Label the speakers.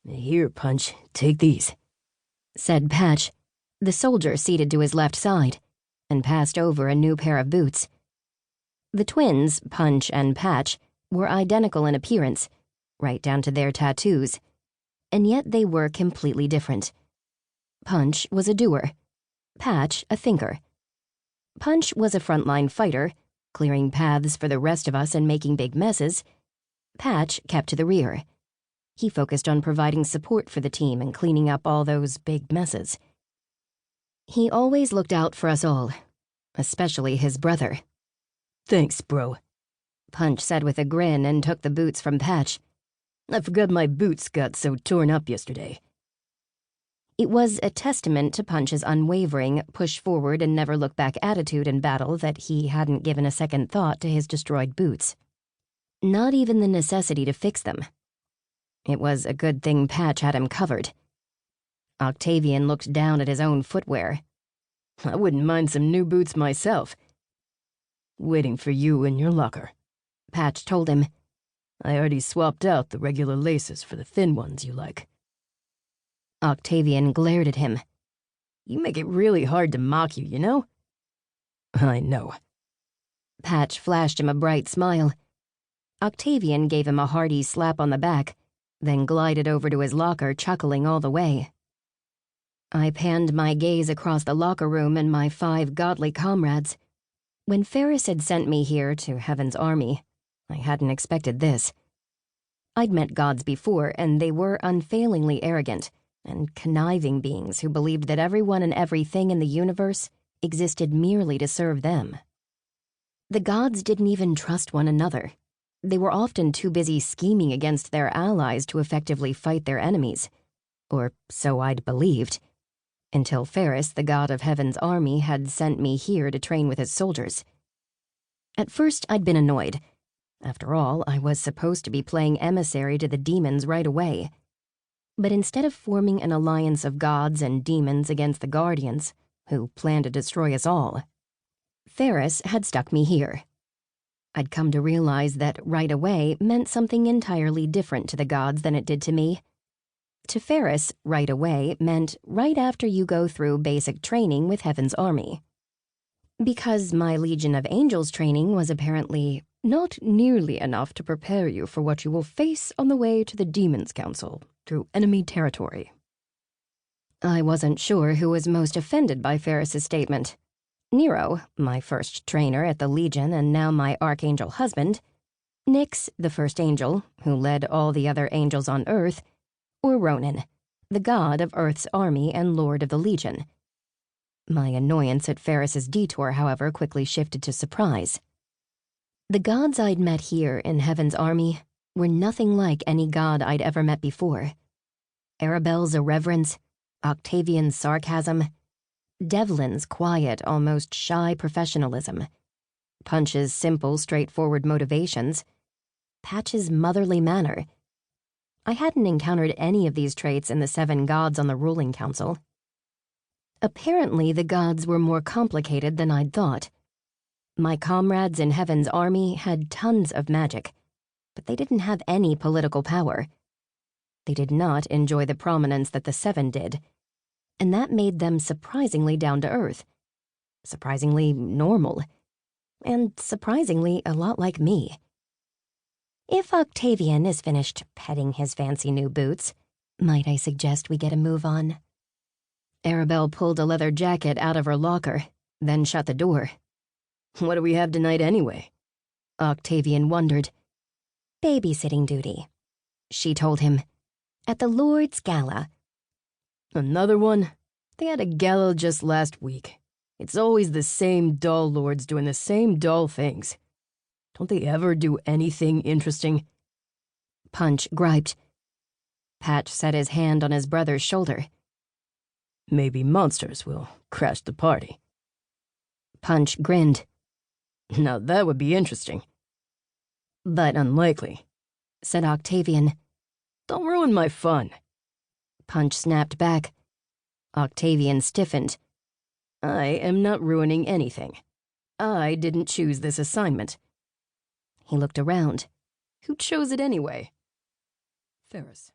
Speaker 1: Here, Punch, take these, said Patch, the soldier seated to his left side, and passed over a new pair of boots. The twins, Punch and Patch, were identical in appearance, right down to their tattoos, and yet they were completely different. Punch was a doer, Patch a thinker. Punch was a frontline fighter, clearing paths for the rest of us and making big messes. Patch kept to the rear. He focused on providing support for the team and cleaning up all those big messes. He always looked out for us all, especially his brother. "Thanks, bro," Punch said with a grin and took the boots from Patch. "I forgot my boots got so torn up yesterday." It was a testament to Punch's unwavering, push-forward and never-look-back attitude in battle that he hadn't given a second thought to his destroyed boots. Not even the necessity to fix them. It was a good thing Patch had him covered. Octavian looked down at his own footwear. "I wouldn't mind some new boots myself." "Waiting for you in your locker," Patch told him. "I already swapped out the regular laces for the thin ones you like." Octavian glared at him. "You make it really hard to mock you, you know?" "I know." Patch flashed him a bright smile. Octavian gave him a hearty slap on the back, then glided over to his locker, chuckling all the way. I panned my gaze across the locker room and my 5 godly comrades. When Ferris had sent me here to Heaven's Army, I hadn't expected this. I'd met gods before, and they were unfailingly arrogant and conniving beings who believed that everyone and everything in the universe existed merely to serve them. The gods didn't even trust one another. They were often too busy scheming against their allies to effectively fight their enemies, or so I'd believed, until Ferris, the god of Heaven's Army, had sent me here to train with his soldiers. At first, I'd been annoyed. After all, I was supposed to be playing emissary to the demons right away. But instead of forming an alliance of gods and demons against the Guardians, who planned to destroy us all, Ferris had stuck me here. I'd come to realize that right away meant something entirely different to the gods than it did to me. To Ferris, right away meant right after you go through basic training with Heaven's Army. Because my Legion of Angels training was apparently not nearly enough to prepare you for what you will face on the way to the Demon's Council through enemy territory. I wasn't sure who was most offended by Ferris's statement. Nero, my first trainer at the Legion and now my archangel husband, Nyx, the first angel, who led all the other angels on Earth, or Ronan, the god of Earth's army and lord of the Legion. My annoyance at Ferris's detour, however, quickly shifted to surprise. The gods I'd met here in Heaven's Army were nothing like any god I'd ever met before. Arabelle's irreverence, Octavian's sarcasm, Devlin's quiet, almost shy professionalism, Punch's simple, straightforward motivations, Patch's motherly manner. I hadn't encountered any of these traits in the 7 gods on the ruling council. Apparently, the gods were more complicated than I'd thought. My comrades in Heaven's Army had tons of magic, but they didn't have any political power. They did not enjoy the prominence that the 7 did, and that made them surprisingly down-to-earth, surprisingly normal, and surprisingly a lot like me. If Octavian is finished petting his fancy new boots, might I suggest we get a move on? Arabelle pulled a leather jacket out of her locker, then shut the door. "What do we have tonight anyway?" Octavian wondered. "Babysitting duty," she told him. "At the Lord's Gala." "Another one? They had a gala just last week. It's always the same dull lords doing the same dull things. Don't they ever do anything interesting?" Punch griped. Patch set his hand on his brother's shoulder. "Maybe monsters will crash the party." Punch grinned. "Now that would be interesting." "But unlikely," said Octavian. "Don't ruin my fun." Punch snapped back. Octavian stiffened. "I am not ruining anything. I didn't choose this assignment." He looked around. "Who chose it anyway?" "Ferris."